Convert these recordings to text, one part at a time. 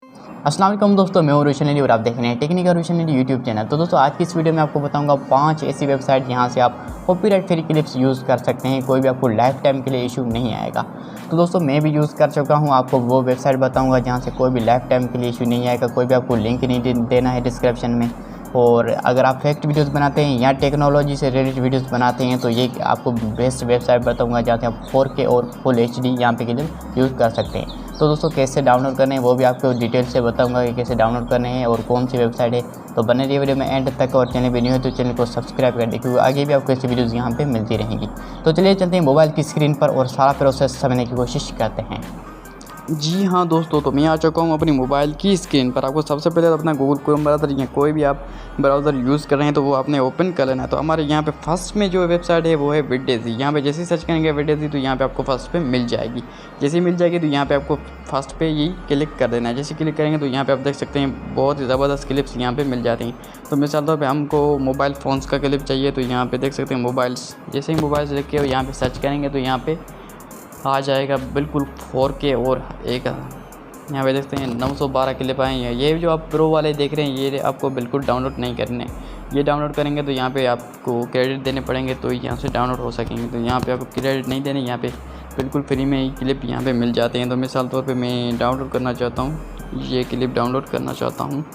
अस्सलाम वालेकुम दोस्तों, मैं हूं रोशन और आप देख रहे हैं टेक्निकल रोशन यूट्यूब चैनल। तो दोस्तों आज की इस वीडियो में आपको बताऊंगा 5 ऐसी वेबसाइट जहां से आप कॉपीराइट फ्री क्लिप्स यूज़ कर सकते हैं, कोई भी आपको लाइफ टाइम के लिए इशू नहीं आएगा। तो दोस्तों मैं भी यूज़ कर चुका हूं, आपको वो वेबसाइट बताऊंगा जहां से कोई भी लाइफ टाइम के लिए इशू नहीं आएगा, कोई भी आपको लिंक नहीं देना है डिस्क्रिप्शन में। और अगर आप फैक्ट वीडियोस बनाते हैं या टेक्नोलॉजी से रिलेटेड वीडियोस बनाते हैं तो ये आपको बेस्ट वेबसाइट बताऊंगा जहाँ से आप 4K और फुल HD यहाँ पे के लिए यूज़ कर सकते हैं। तो दोस्तों कैसे डाउनलोड करने हैं वो भी आपको डिटेल से बताऊंगा कि कैसे डाउनलोड करने हैं और कौन सी वेबसाइट है। तो बने रहिए वीडियो में एंड तक, और चैनल भी न्यू है तो चैनल को सब्सक्राइब कर दें क्योंकि आगे भी आपको ऐसी वीडियोज़ यहाँ पर मिलती रहेंगी। तो चलिए चलते हैं मोबाइल की स्क्रीन पर और सारा प्रोसेस समझने की कोशिश करते हैं। जी हाँ दोस्तों, तो मैं आ चुका हूँ अपनी मोबाइल की स्क्रीन पर। आपको सबसे पहले तो अपना गूगल क्रोम ब्राउज़र या कोई भी आप ब्राउज़र यूज़ कर रहे हैं तो वो आपने ओपन कर लेना है। तो हमारे यहाँ पे फर्स्ट में जो वेबसाइट है वो है विडेजी। यहाँ पे जैसे ही सर्च करेंगे विडेजी तो यहाँ पे आपको फर्स्ट पे मिल जाएगी। जैसे ही मिल जाएगी तो यहाँ पे आपको फर्स्ट पे ही क्लिक कर देना है। जैसे क्लिक करेंगे तो यहाँ पे आप देख सकते हैं बहुत ही ज़बरदस्त क्लिप्स यहाँ पे मिल जाते हैं। तो मिसाल तौर पर हमको मोबाइल फ़ोन्स का क्लिप चाहिए तो यहाँ पर देख सकते हैं मोबाइल्स। जैसे ही मोबाइल्स लिख के यहाँ पर सर्च करेंगे तो यहाँ पर आ जाएगा बिल्कुल 4K और एक यहाँ पे देखते हैं 912 क्लिप आए हैं। ये जो आप प्रो वाले देख रहे हैं ये आपको बिल्कुल डाउनलोड नहीं करने। ये डाउनलोड करेंगे तो यहाँ पे आपको क्रेडिट देने पड़ेंगे तो यहाँ से डाउनलोड हो सकेंगे। तो यहाँ पे आपको क्रेडिट नहीं देने, यहाँ पे बिल्कुल फ्री में ही क्लिप यहाँ पे मिल जाते हैं। तो मिसाल तौर पे मैं डाउनलोड करना चाहता हूँ, ये क्लिप डाउनलोड करना चाहता हूँ,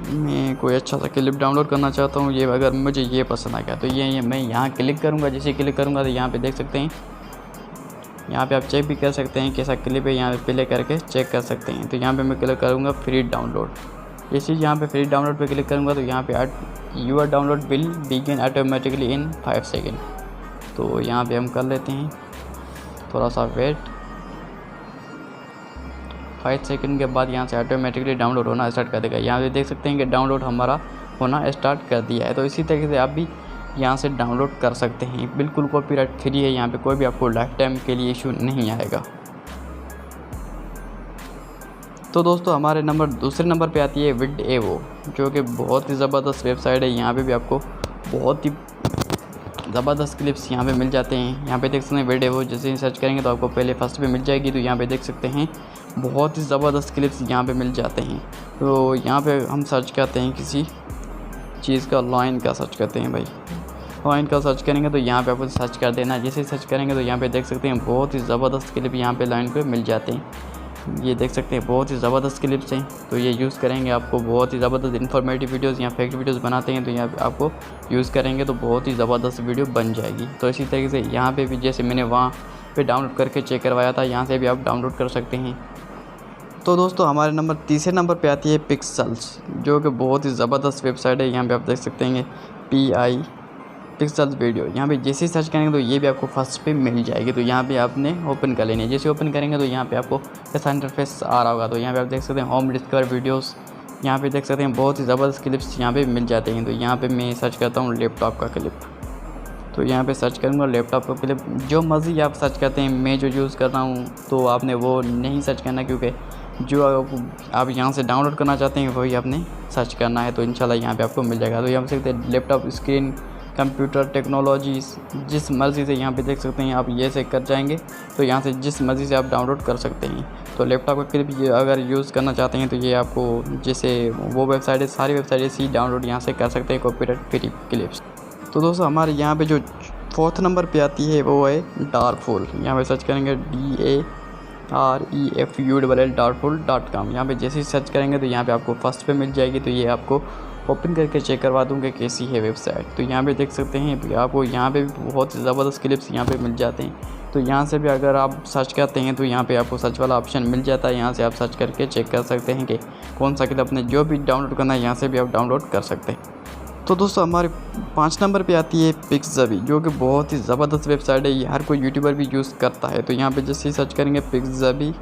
मैं कोई अच्छा सा क्लिप डाउनलोड करना चाहता हूँ। ये अगर मुझे ये पसंद आ गया तो ये मैं यहाँ क्लिक करूँगा। जैसे क्लिक करूँगा तो यहाँ पर देख सकते हैं, यहाँ पे आप चेक भी कर सकते हैं कैसा क्लिप है, यहाँ पे प्ले करके चेक कर सकते हैं। तो यहाँ पे मैं क्लिक करूँगा फ्री डाउनलोड। जैसे यहाँ पे फ्री डाउनलोड पे क्लिक करूँगा तो यहाँ पे your download will begin automatically in 5 second. तो यहाँ पे हम कर लेते हैं थोड़ा सा वेट। 5 सेकेंड के बाद यहाँ से ऑटोमेटिकली डाउनलोड होना स्टार्ट कर देगा। यहाँ पे देख सकते हैं कि डाउनलोड हमारा होना स्टार्ट कर दिया है। तो इसी तरीके से आप भी यहाँ से डाउनलोड कर सकते हैं, बिल्कुल कॉपीराइट फ्री है। यहाँ पे कोई भी आपको लाइफ टाइम के लिए इशू नहीं आएगा। तो दोस्तों हमारे दूसरे नंबर पे आती है विडेवो, जो कि बहुत ही ज़बरदस्त वेबसाइट है। यहाँ पे भी आपको बहुत ही ज़बरदस्त क्लिप्स यहाँ पे मिल जाते हैं। यहाँ पे देख सकते हैं विडेवो, जैसे ही सर्च करेंगे तो आपको पहले फर्स्ट पे मिल जाएगी। तो यहाँ पे देख सकते हैं बहुत ही ज़बरदस्त क्लिप्स यहाँ पे मिल जाते हैं। तो यहाँ पे हम सर्च करते हैं किसी चीज़ का, लाइन का सर्च करते हैं भाई, लाइन का सर्च करेंगे तो यहाँ पे आपको सर्च कर देना है। जैसे सर्च करेंगे तो यहाँ पे देख सकते हैं बहुत ही ज़बरदस्त क्लिप यहाँ पे लाइन पे मिल जाते हैं। ये देख सकते हैं बहुत ही ज़बरदस्त क्लिप्स हैं। तो ये यूज़ करेंगे, आपको बहुत ही ज़बरदस्त इन्फॉर्मेटिव वीडियोज़ या फैक्ट वीडियोज़ बनाते हैं तो यहाँ पे आपको यूज़ करेंगे तो बहुत ही ज़बरदस्त वीडियो बन जाएगी। तो इसी तरीके से यहाँ पर भी जैसे मैंने वहाँ पर डाउनलोड करके चेक करवाया था, यहाँ से भी आप डाउनलोड कर सकते हैं। तो दोस्तों हमारे तीसरे नंबर पे आती है पिक्सल्स, जो कि बहुत ही ज़बरदस्त वेबसाइट है। यहाँ पे आप देख सकते हैं पिक्सल्स वीडियो। यहाँ पे जैसे ही सर्च करेंगे तो ये भी आपको फर्स्ट पे मिल जाएगी। तो यहाँ पे आपने ओपन कर लेनी है। जैसे ओपन करेंगे तो यहाँ पे आपको ऐसा इंटरफेस आ रहा होगा। तो यहाँ पे आप देख सकते हैं होम डिस्कवर वीडियोस। यहाँ पे देख सकते हैं बहुत ही ज़बरदस्त क्लिप्स यहाँ पे मिल जाते हैं। तो यहाँ पे मैं सर्च करता हूँ लैपटॉप का क्लिप। तो यहाँ पे सर्च करूँगा लैपटॉप का क्लिप, जो मर्ज़ी आप सर्च करते हैं। मैं जो यूज़ कर रहा हूँ तो आपने वो नहीं सर्च करना, क्योंकि जो आप यहाँ से डाउनलोड करना चाहते हैं वही आपने सर्च करना है। तो इंशाल्लाह यहाँ पे आपको मिल जाएगा। तो यहाँ पे सकते हैं लैपटॉप स्क्रीन, कंप्यूटर टेक्नोलॉजी, जिस मर्ज़ी से यहाँ पे देख सकते हैं आप ये से कर जाएंगे तो यहाँ से जिस मर्ज़ी से आप डाउनलोड कर सकते हैं। तो लैपटॉप का क्लिप ये अगर यूज़ करना चाहते हैं तो ये आपको जैसे वो वेबसाइट है, सारी वेबसाइट ऐसी डाउनलोड यहाँ से कर सकते हैं कॉपीराइट फ्री क्लिप्स। तो दोस्तों हमारे यहाँ पे जो 4th नंबर पे आती है वो है डारफुल। यहाँ पे सर्च करेंगे dareful.com। यहाँ पे जैसे ही सर्च करेंगे तो यहाँ पे आपको फर्स्ट पे मिल जाएगी। तो ये आपको ओपन करके चेक करवा दूँगा कैसी है वेबसाइट। तो यहाँ पे देख सकते हैं आपको यहाँ पे भी बहुत ज़बरदस्त क्लिप्स यहाँ पे मिल जाते हैं। तो यहाँ से भी अगर आप सर्च करते हैं तो यहाँ पे आपको सर्च वाला ऑप्शन मिल जाता है। यहाँ से आप सर्च करके चेक कर सकते हैं कि कौन सा क्लिप अपने जो भी डाउनलोड करना है यहाँ से भी आप डाउनलोड कर सकते हैं। तो दोस्तों हमारे 5 नंबर पे आती है पिक्साबी, जो कि बहुत ही ज़बरदस्त वेबसाइट है। ये हर कोई यूट्यूबर भी यूज़ करता है। तो यहाँ पे जैसे ही सर्च करेंगे पिक्साबी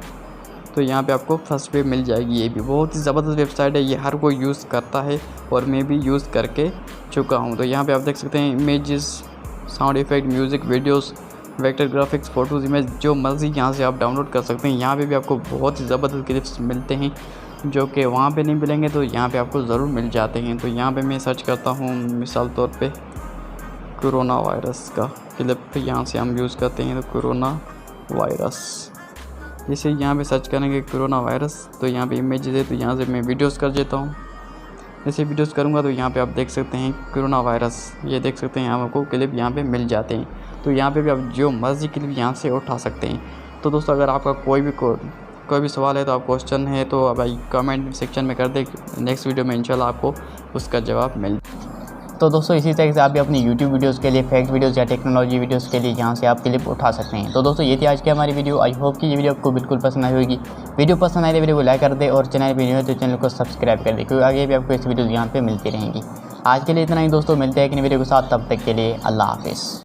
तो यहाँ पे आपको फर्स्ट पे मिल जाएगी। ये भी बहुत ही ज़बरदस्त वेबसाइट है, ये हर कोई यूज़ करता है और मैं भी यूज़ करके चुका हूँ। तो यहाँ पे आप देख सकते हैं images, sound effect, music, videos, vector graphics, photos, image, जो मर्ज़ी यहाँ से आप डाउनलोड कर सकते हैं। यहाँ पे भी आपको बहुत ही ज़बरदस्त क्लिप्स मिलते हैं जो कि वहाँ पे नहीं मिलेंगे तो यहाँ पे आपको ज़रूर मिल जाते हैं। तो यहाँ पे मैं सर्च करता हूँ मिसाल तौर पे कोरोना वायरस का क्लिप, यहाँ से हम यूज़ करते हैं। तो कोरोना वायरस जैसे यहाँ पे सर्च करेंगे कोरोना वायरस, तो यहाँ पे इमेजेस है, तो यहाँ से मैं वीडियोस कर देता हूँ। जैसे वीडियोस करूँगा तो यहाँ पे आप देख सकते हैं कोरोना वायरस, ये देख सकते हैं आपको क्लिप यहाँ पे मिल जाते हैं। तो यहाँ पे भी आप जो मर्जी क्लिप यहाँ से उठा सकते हैं। तो दोस्तों अगर आपका कोई भी सवाल है तो आप क्वेश्चन है तो भाई कमेंट सेक्शन में कर दे, नेक्स्ट वीडियो में इंशाल्लाह आपको उसका जवाब मिल। तो दोस्तों इसी तरह से आप भी अपनी यूट्यूब वीडियोस के लिए, फैक्ट वीडियोस या टेक्नोलॉजी वीडियोस के लिए यहाँ से आप क्लिप उठा सकते हैं। तो दोस्तों ये थी आज की हमारी वीडियो। आई होप कि ये वीडियो आपको बिल्कुल पसंद आई होगी। वीडियो पसंद आए तो वीडियो को लाइक कर दे और चैनल पर न्यू है तो चैनल को सब्सक्राइब कर दे, क्योंकि आगे भी आपको इस वीडियो यहाँ पर मिलती रहेंगी। आज के लिए इतना ही दोस्तों, मिलते हैं एक नई वीडियो के साथ, तब तक के लिए अल्लाह हाफिज़।